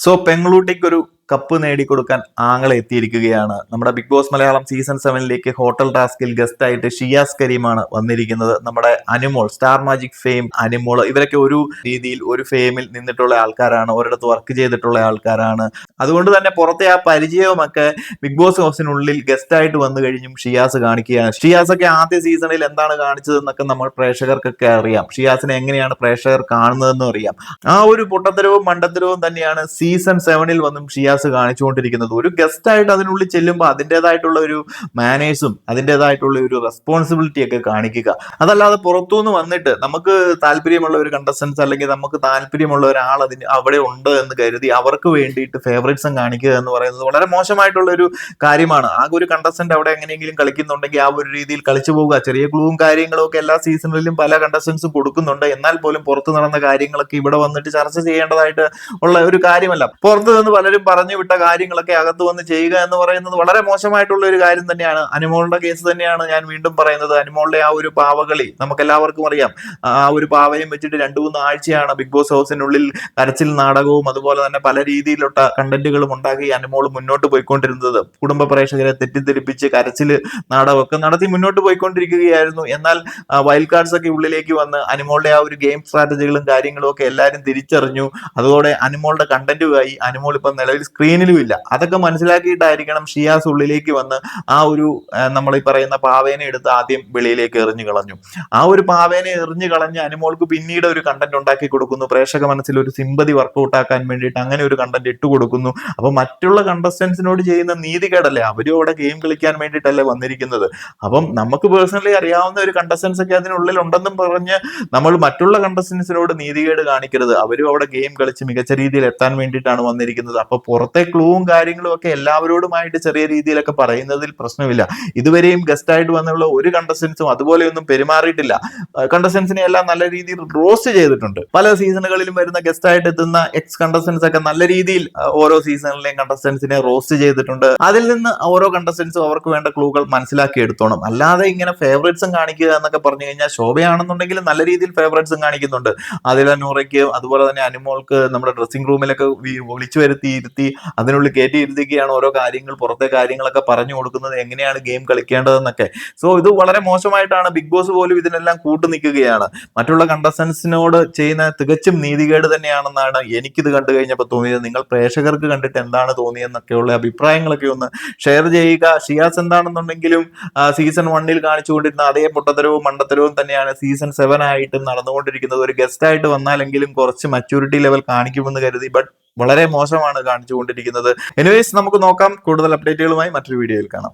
So പെങ്ങളൂട്ടിക്ക് ഒരു cup നേടിക്കൊടുക്കാൻ ആങ്ങളെ എത്തിയിരിക്കുകയാണ്. നമ്മുടെ ബിഗ് ബോസ് മലയാളം സീസൺ 7ലേക്ക് ഹോട്ടൽ ടാസ്കിൽ ഗസ്റ്റ് ആയിട്ട് ഷിയാസ് കരീമാണ് വന്നിരിക്കുന്നത്. നമ്മുടെ Anumol, star magic fame Anumol, ഇവരൊക്കെ ഒരു രീതിയിൽ ഒരു ഫെയിമിൽ നിന്നിട്ടുള്ള ആൾക്കാരാണ്, ഒരിടത്ത് വർക്ക് ചെയ്തിട്ടുള്ള ആൾക്കാരാണ്. അതുകൊണ്ട് തന്നെ പുറത്തെ ആ പരിചയവുമൊക്കെ ബിഗ് ബോസ് ഹൗസിനുള്ളിൽ ഗസ്റ്റ് ആയിട്ട് വന്നു കഴിഞ്ഞും ഷിയാസ് കാണിക്കുകയാണ്. ഷിയാസ് ഒക്കെ ആദ്യ സീസണിൽ എന്താണ് കാണിച്ചതെന്നൊക്കെ നമ്മൾ പ്രേക്ഷകർക്കൊക്കെ അറിയാം. ഷിയാസിനെ എങ്ങനെയാണ് പ്രേക്ഷകർ കാണുന്നതെന്നും അറിയാം. ആ ഒരു പൊട്ടത്തരവും മണ്ടത്തരവും തന്നെയാണ് സീസൺ 7ൽ വന്നും ഷിയാസ് കാണിച്ചുകൊണ്ടിരിക്കുന്നത്. ഒരു ഗസ്റ്റ് ആയിട്ട് അതിനുള്ളിൽ ചെല്ലുമ്പോൾ അതിൻ്റെതായിട്ടുള്ള ഒരു മാനേഴ്സും അതിൻ്റെതായിട്ടുള്ള ഒരു റെസ്പോൺസിബിലിറ്റി ഒക്കെ കാണിക്കുക. അതല്ലാതെ പുറത്തുനിന്ന് വന്നിട്ട് നമുക്ക് താല്പര്യമുള്ള ഒരു കണ്ടസ്റ്റൻസ് അല്ലെങ്കിൽ നമുക്ക് താല്പര്യമുള്ള ഒരാൾ അതിന് അവിടെ ഉണ്ട് എന്ന് കരുതി അവർക്ക് വേണ്ടിയിട്ട് ഫേവറേറ്റ്സും കാണിക്കുക എന്ന് പറയുന്നത് വളരെ മോശമായിട്ടുള്ള ഒരു കാര്യമാണ്. ആ ഒരു കണ്ടസ്റ്റന്റ് അവിടെ എങ്ങനെയെങ്കിലും കളിക്കുന്നുണ്ടെങ്കിൽ ആ ഒരു രീതിയിൽ കളിച്ചു പോവുക. ചെറിയ ക്ലൂവും കാര്യങ്ങളും ഒക്കെ എല്ലാ സീസണിലും പല കണ്ടസ്റ്റൻസും കൊടുക്കുന്നുണ്ട്. എന്നാൽ പോലും പുറത്തു നടന്ന കാര്യങ്ങളൊക്കെ ഇവിടെ വന്നിട്ട് ചർച്ച ചെയ്യേണ്ടതായിട്ട് ഉള്ള ഒരു കാര്യമല്ല. പുറത്തു നിന്ന് പലരും പറഞ്ഞു വിട്ട കാര്യങ്ങളൊക്കെ അകത്ത് വന്ന് ചെയ്യുക എന്ന് പറയുന്നത് വളരെ മോശമായിട്ടുള്ള ഒരു കാര്യം തന്നെയാണ്. അനുമോളുടെ കേസ് തന്നെയാണ് ഞാൻ വീണ്ടും പറയുന്നത്. അനുമോളുടെ ആ ഒരു പാവകളി നമുക്ക് എല്ലാവർക്കും അറിയാം. ആ ഒരു പാവയും വെച്ചിട്ട് 2-3 ആഴ്ചയാണ് ബിഗ് ബോസ് ഹൗസിനുള്ളിൽ കരച്ചിൽ നാടകവും അതുപോലെ തന്നെ പല രീതിയിലുള്ള കണ്ടന്റുകളും ഉണ്ടാക്കി അനുമോൾ മുന്നോട്ട് പോയിക്കൊണ്ടിരുന്നത്. കുടുംബ പ്രേക്ഷകരെ തെറ്റിദ്ധരിപ്പിച്ച് കരച്ചിൽ നാടകമൊക്കെ നടത്തി മുന്നോട്ട് പോയിക്കൊണ്ടിരിക്കുകയായിരുന്നു. എന്നാൽ വൈൽഡ് കാർഡ്സ് ഒക്കെ ഉള്ളിലേക്ക് വന്ന് അനുമോളുടെ ആ ഒരു ഗെയിം സ്ട്രാറ്റജികളും കാര്യങ്ങളും ഒക്കെ എല്ലാവരും തിരിച്ചറിഞ്ഞു. അതോടെ അനുമോളുടെ കണ്ടന്റുമായി അനുമോൾ ഇപ്പം നിലവിൽ സ്ക്രീനിലും ഇല്ല. അതൊക്കെ മനസ്സിലാക്കിയിട്ടായിരിക്കണം ഷിയാസ് ഉള്ളിലേക്ക് വന്ന് ആ ഒരു നമ്മൾ ഈ പറയുന്ന പാവേനെ എടുത്ത് ആദ്യം വെളിയിലേക്ക് എറിഞ്ഞു കളഞ്ഞു. ആ ഒരു പാവേനെ എറിഞ്ഞു കളഞ്ഞ് അനുമോൾക്ക് പിന്നീട് ഒരു കണ്ടന്റ് ഉണ്ടാക്കി കൊടുക്കുന്നു. പ്രേക്ഷക മനസ്സിൽ ഒരു സിമ്പതി വർക്കൗട്ട് ആക്കാൻ വേണ്ടിയിട്ട് അങ്ങനെ ഒരു കണ്ടന്റ് ഇട്ട് കൊടുക്കുന്നു. അപ്പൊ മറ്റുള്ള കണ്ടസ്റ്റൻസിനോട് ചെയ്യുന്ന നീതികേടല്ലേ? അവരും അവിടെ ഗെയിം കളിക്കാൻ വേണ്ടിയിട്ടല്ലേ വന്നിരിക്കുന്നത്. അപ്പം നമുക്ക് പേഴ്സണലി അറിയാവുന്ന ഒരു കണ്ടസ്റ്റൻസ് ഒക്കെ അതിനുള്ളിൽ ഉണ്ടെന്നും പറഞ്ഞ് നമ്മൾ മറ്റുള്ള കണ്ടസ്റ്റൻസിനോട് നീതികേട് കാണിക്കരുത്. അവരും അവിടെ ഗെയിം കളിച്ച് മികച്ച രീതിയിൽ എത്താൻ വേണ്ടിയിട്ടാണ് വന്നിരിക്കുന്നത്. അപ്പൊ പുറത്തെ ക്ലൂവും കാര്യങ്ങളും ഒക്കെ എല്ലാവരോടുമായിട്ട് ചെറിയ രീതിയിലൊക്കെ പറയുന്നതിൽ പ്രശ്നമില്ല. ഇതുവരെയും ഗസ്റ്റ് ആയിട്ട് വന്നുള്ള ഒരു കണ്ടസ്റ്റൻസും അതുപോലെയൊന്നും പെരുമാറിയിട്ടില്ല. കണ്ടസ്റ്റൻസിനെ എല്ലാം നല്ല രീതിയിൽ റോസ്റ്റ് ചെയ്തിട്ടുണ്ട്. പല സീസണുകളിലും വരുന്ന ഗസ്റ്റ് ആയിട്ട് എത്തുന്ന എക്സ് കണ്ടസ്റ്റൻസ് ഒക്കെ നല്ല രീതിയിൽ ഓരോ സീസണിലെയും കണ്ടസ്റ്റൻസിനെ റോസ്റ്റ് ചെയ്തിട്ടുണ്ട്. അതിൽ നിന്ന് ഓരോ കണ്ടസ്റ്റൻസും അവർക്ക് വേണ്ട ക്ലൂകൾ മനസ്സിലാക്കി എടുത്തോണം. അല്ലാതെ ഇങ്ങനെ ഫേവറേറ്റ്സും കാണിക്കുക എന്നൊക്കെ പറഞ്ഞു കഴിഞ്ഞാൽ ശോഭയാണെന്നുണ്ടെങ്കിൽ നല്ല രീതിയിൽ ഫേവറേറ്റ്സും കാണിക്കുന്നുണ്ട്. അതിൽ നൂറയ്ക്ക് അതുപോലെ തന്നെ അനുമോൾക്ക് നമ്മുടെ ഡ്രസ്സിംഗ് റൂമിലൊക്കെ വിളിച്ചു ഇരുത്തി അതിനുള്ളിൽ കയറ്റി ഇരുത്തിക്കുകയാണ്. ഓരോ കാര്യങ്ങൾ പുറത്തെ കാര്യങ്ങളൊക്കെ പറഞ്ഞു കൊടുക്കുന്നത്, എങ്ങനെയാണ് ഗെയിം കളിക്കേണ്ടതെന്നൊക്കെ. സോ ഇത് വളരെ മോശമായിട്ടാണ്. ബിഗ് ബോസ് പോലും ഇതിനെല്ലാം കൂട്ടു നിൽക്കുകയാണ്. മറ്റുള്ള കണ്ടസ്റ്റൻസിനോട് ചെയ്യുന്ന തികച്ചും നീതികേട് തന്നെയാണെന്നാണ് എനിക്കിത് കണ്ടു കഴിഞ്ഞപ്പോൾ തോന്നിയത്. നിങ്ങൾ പ്രേക്ഷകർക്ക് കണ്ടിട്ട് എന്താണ് തോന്നിയെന്നൊക്കെയുള്ള അഭിപ്രായങ്ങളൊക്കെ ഒന്ന് ഷെയർ ചെയ്യുക. ഷിയാസ് എന്താണെന്നുണ്ടെങ്കിലും സീസൺ 1ൽ കാണിച്ചുകൊണ്ടിരുന്ന അതേ പൊട്ടത്തരവും മണ്ടത്തരവും തന്നെയാണ് സീസൺ 7 ആയിട്ട് നടന്നുകൊണ്ടിരിക്കുന്നത്. ഒരു ഗസ്റ്റ് ആയിട്ട് വന്നാലെങ്കിലും കുറച്ച് മച്യൂരിറ്റി ലെവൽ കാണിക്കുമെന്ന് കരുതി. ബട്ട് വളരെ മോശമാണ് കാണിച്ചുകൊണ്ടിരിക്കുന്നത്. എനിവേസ് നമുക്ക് നോക്കാം. കൂടുതൽ അപ്ഡേറ്റുകളുമായി മറ്റൊരു വീഡിയോയിൽ കാണാം.